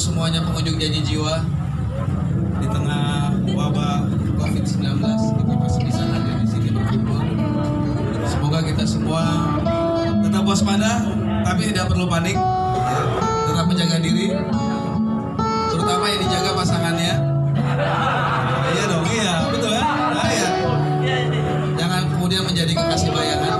semuanya pengunjung Janji Jiwa, di tengah wabah COVID-19 kita masih bisa hadir di sini berkumpul. Semoga kita semua tetap waspada, tapi tidak perlu panik. Ya, tetap menjaga diri, terutama yang dijaga pasangannya. Iya dong, iya betul ya. Nah, ya. Jangan kemudian menjadi kekasih bayangan.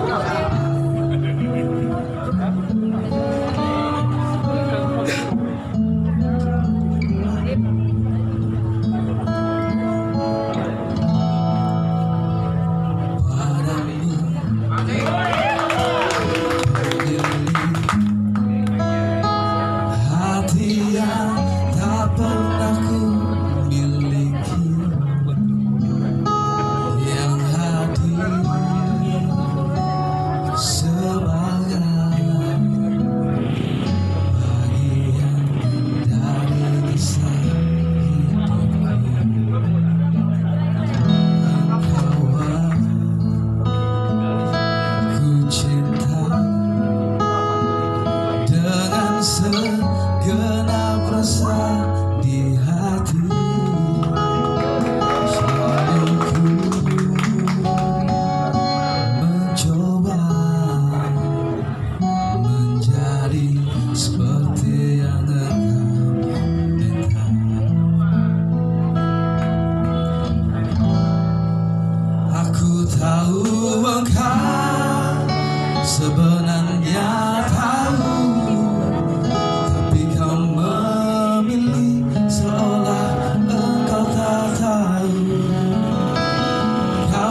Segenap rasa di hati, selalu ku mencoba menjadi seperti yang engkau minta. Aku tahu engkau sebenarnya tahu,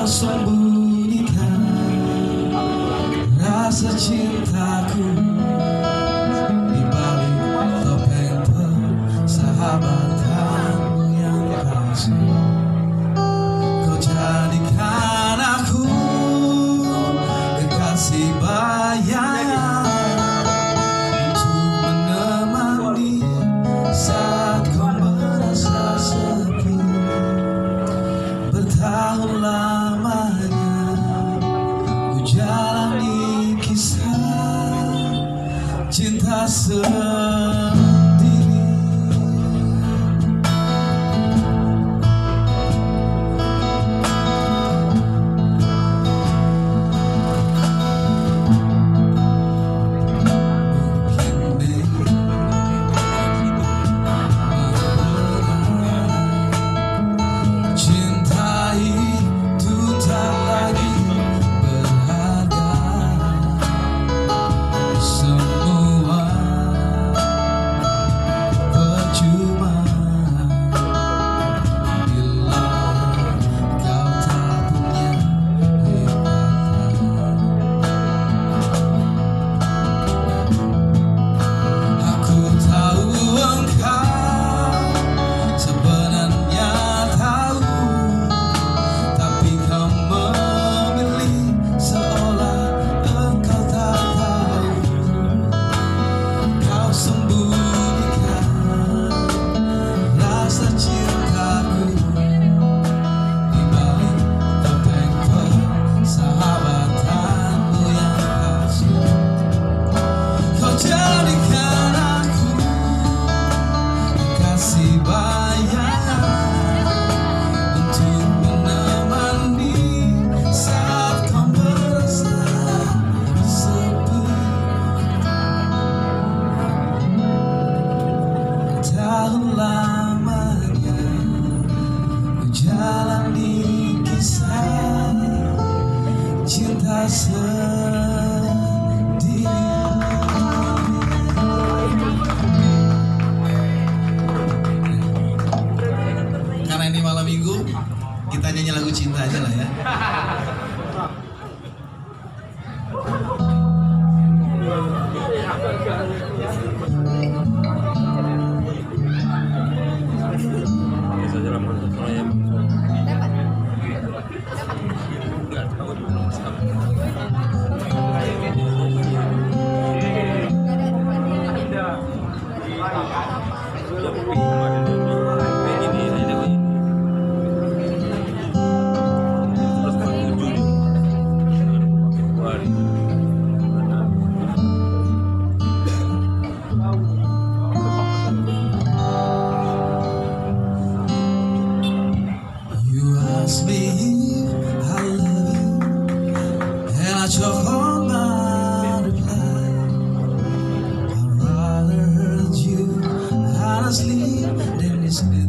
sembunyikan rasa cintaku di balik topeng persahabatanmu yang palsu. Kau jadikan aku kekasih bayangan untuk menemani saat kau merasa sepi. Bertahun lamanya ku jalani kisah cinta sendiri. Jadikan aku kekasih bayangan untuk menemani saat kau merasa sepi. Tahun lamanya ku jalani kisah cinta sendiri. Kita nyanyi lagu cinta aja lah ya. But you're on my reply. I'd rather hurt you honestly than this little